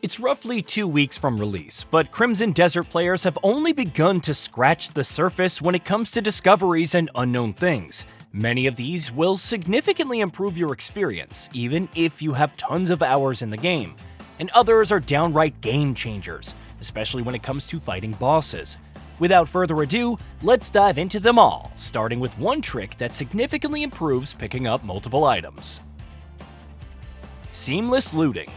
It's roughly 2 weeks from release, but Crimson Desert players have only begun to scratch the surface when it comes to discoveries and unknown things. Many of these will significantly improve your experience, even if you have tons of hours in the game, and others are downright game changers, especially when it comes to fighting bosses. Without further ado, let's dive into them all, starting with one trick that significantly improves picking up multiple items. Seamless looting.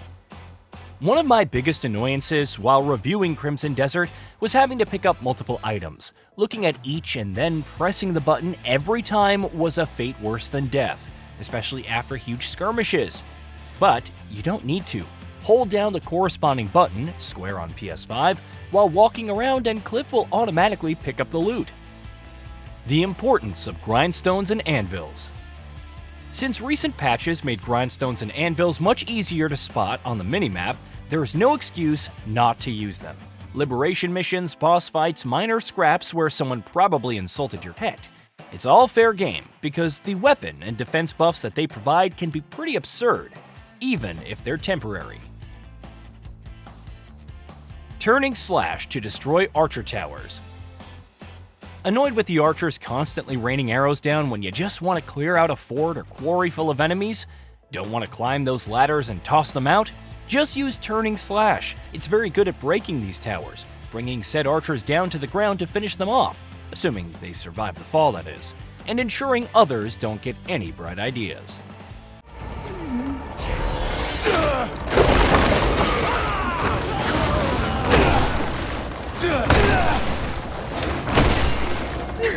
One of my biggest annoyances while reviewing Crimson Desert was having to pick up multiple items. Looking at each and then pressing the button every time was a fate worse than death, especially after huge skirmishes. But you don't need to. Hold down the corresponding button, square on PS5, while walking around and Cliff will automatically pick up the loot. The importance of grindstones and anvils. Since recent patches made grindstones and anvils much easier to spot on the minimap, there is no excuse not to use them. Liberation missions, boss fights, minor scraps where someone probably insulted your pet. It's all fair game, because the weapon and defense buffs that they provide can be pretty absurd, even if they're temporary. Turning slash to destroy archer towers. Annoyed with the archers constantly raining arrows down when you just want to clear out a fort or quarry full of enemies? Don't want to climb those ladders and toss them out? Just use turning slash. It's very good at breaking these towers, bringing said archers down to the ground to finish them off, assuming they survive the fall that is, and ensuring others don't get any bright ideas.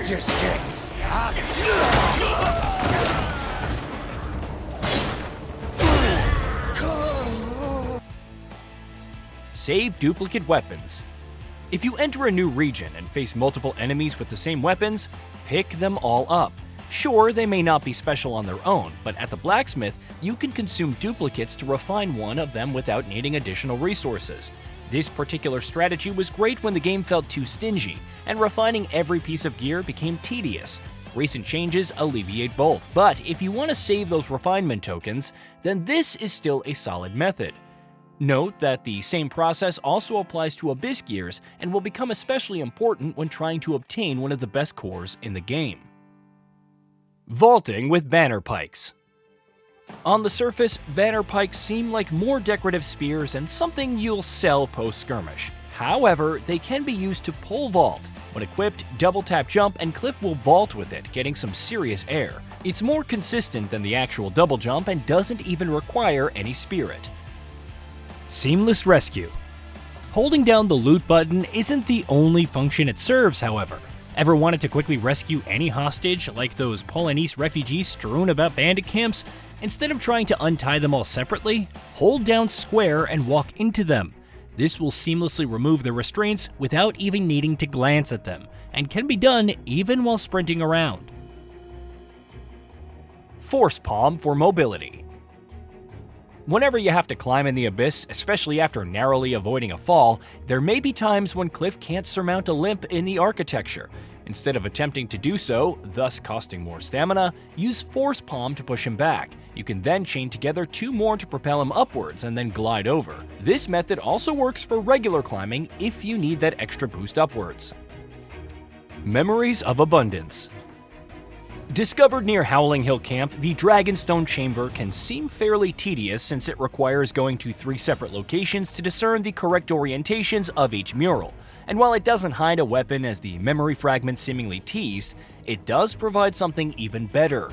Just getting started. Save duplicate weapons. If you enter a new region and face multiple enemies with the same weapons, pick them all up. Sure, they may not be special on their own, but at the blacksmith, you can consume duplicates to refine one of them without needing additional resources. This particular strategy was great when the game felt too stingy, and refining every piece of gear became tedious. Recent changes alleviate both, but if you want to save those refinement tokens, then this is still a solid method. Note that the same process also applies to abyss gears and will become especially important when trying to obtain one of the best cores in the game. Vaulting with banner pikes. On the surface, banner pikes seem like more decorative spears and something you'll sell post-skirmish. However, they can be used to pole vault. When equipped, double tap jump and Cliff will vault with it, getting some serious air. It's more consistent than the actual double jump and doesn't even require any spirit. Seamless rescue. Holding down the loot button isn't the only function it serves, however. Ever wanted to quickly rescue any hostage, like those Polonese refugees strewn about bandit camps? Instead of trying to untie them all separately, hold down square and walk into them. This will seamlessly remove the restraints without even needing to glance at them, and can be done even while sprinting around. Force palm for mobility. Whenever you have to climb in the abyss, especially after narrowly avoiding a fall, there may be times when Cliff can't surmount a limp in the architecture. Instead of attempting to do so, thus costing more stamina, use Force Palm to push him back. You can then chain together 2 more to propel him upwards and then glide over. This method also works for regular climbing if you need that extra boost upwards. Memories of Abundance. Discovered near Howling Hill Camp, the Dragonstone Chamber can seem fairly tedious since it requires going to 3 separate locations to discern the correct orientations of each mural. And while it doesn't hide a weapon as the memory fragment seemingly teased, it does provide something even better.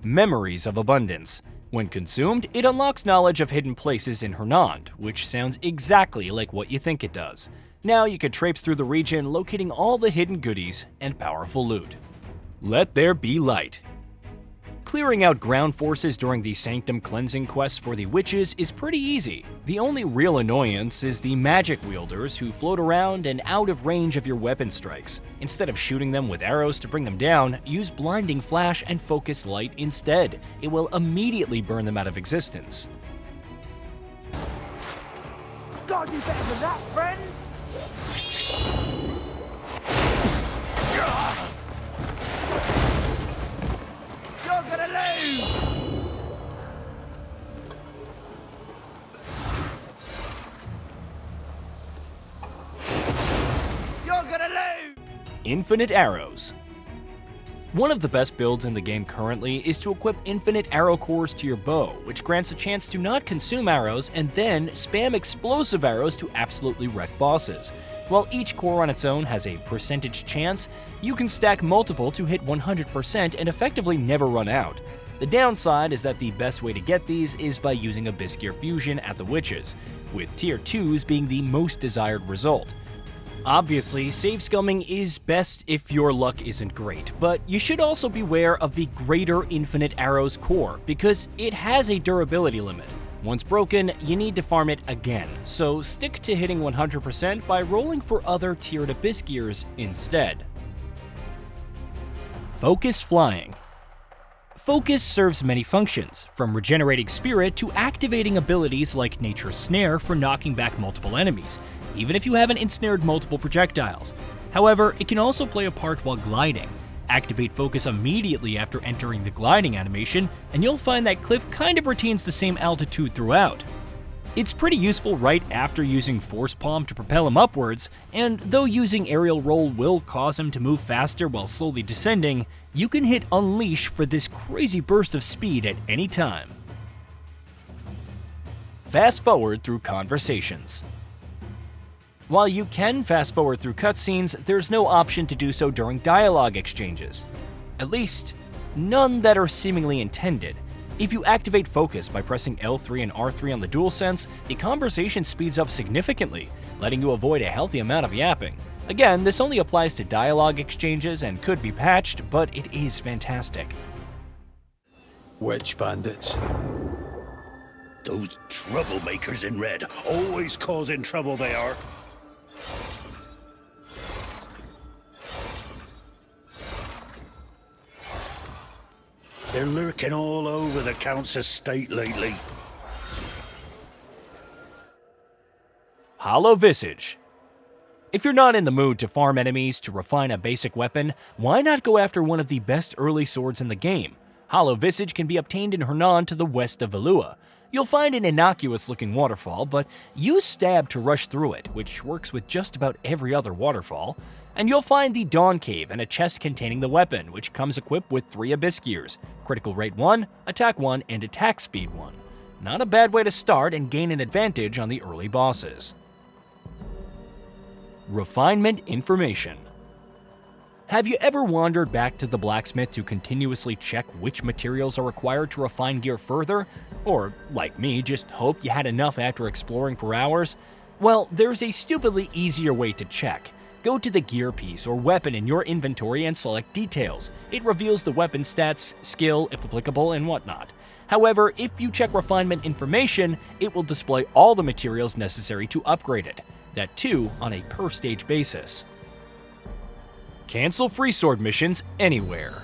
Memories of Abundance. When consumed, it unlocks knowledge of hidden places in Hernand, which sounds exactly like what you think it does. Now you can traipse through the region locating all the hidden goodies and powerful loot. Let there be light. Clearing out ground forces during the Sanctum cleansing quests for the witches is pretty easy. The only real annoyance is the magic wielders who float around and out of range of your weapon strikes. Instead of shooting them with arrows to bring them down, use blinding flash and focus light instead. It will immediately burn them out of existence. God, you better than that, friend! You're gonna lose! Infinite Arrows. One of the best builds in the game currently is to equip infinite arrow cores to your bow, which grants a chance to not consume arrows and then spam explosive arrows to absolutely wreck bosses. While each core on its own has a percentage chance, you can stack multiple to hit 100% and effectively never run out. The downside is that the best way to get these is by using Abyss Gear Fusion at the Witches, with Tier 2s being the most desired result. Obviously, save scumming is best if your luck isn't great, but you should also beware of the Greater Infinite Arrows core, because it has a durability limit. Once broken, you need to farm it again, so stick to hitting 100% by rolling for other tiered Abyss Gears instead. Focus Flying. Focus serves many functions, from regenerating spirit to activating abilities like Nature's Snare for knocking back multiple enemies, even if you haven't ensnared multiple projectiles. However, it can also play a part while gliding. Activate Focus immediately after entering the gliding animation, and you'll find that Cliff kind of retains the same altitude throughout. It's pretty useful right after using Force Palm to propel him upwards, and though using Aerial Roll will cause him to move faster while slowly descending, you can hit Unleash for this crazy burst of speed at any time. Fast forward through conversations. While you can fast forward through cutscenes, there's no option to do so during dialogue exchanges. At least, none that are seemingly intended. If you activate Focus by pressing L3 and R3 on the DualSense, the conversation speeds up significantly, letting you avoid a healthy amount of yapping. Again, this only applies to dialogue exchanges and could be patched, but it is fantastic. Witch bandits. Those troublemakers in red, always causing trouble they are. They're lurking all over the Count's estate lately. Hollow Visage. If you're not in the mood to farm enemies to refine a basic weapon, why not go after one of the best early swords in the game? Hollow Visage can be obtained in Hernan to the west of Valua. You'll find an innocuous-looking waterfall, but use Stab to rush through it, which works with just about every other waterfall. And you'll find the Dawn Cave and a chest containing the weapon, which comes equipped with 3 Abyss Gears, Critical Rate 1, Attack 1, and Attack Speed 1. Not a bad way to start and gain an advantage on the early bosses. Refinement Information. Have you ever wandered back to the blacksmith to continuously check which materials are required to refine gear further? Or, like me, just hope you had enough after exploring for hours? Well, there's a stupidly easier way to check. Go to the gear piece or weapon in your inventory and select Details. It reveals the weapon stats, skill, if applicable, and whatnot. However, if you check Refinement Information, it will display all the materials necessary to upgrade it. That too, on a per-stage basis. Cancel free sword missions anywhere.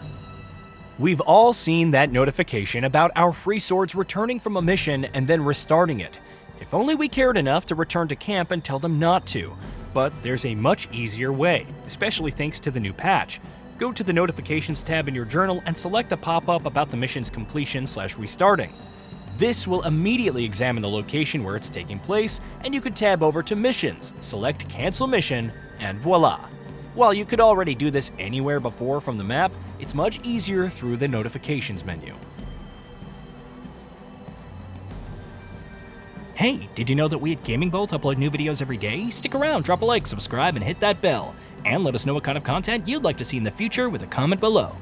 We've all seen that notification about our free swords returning from a mission and then restarting it. If only we cared enough to return to camp and tell them not to. But there's a much easier way, especially thanks to the new patch. Go to the Notifications tab in your journal and select a pop-up about the mission's completion/restarting. This will immediately examine the location where it's taking place, and you could tab over to Missions, select Cancel Mission, and voila! While you could already do this anywhere before from the map, it's much easier through the Notifications menu. Hey, did you know that we at Gaming Bolt upload new videos every day? Stick around, drop a like, subscribe, and hit that bell. And let us know what kind of content you'd like to see in the future with a comment below.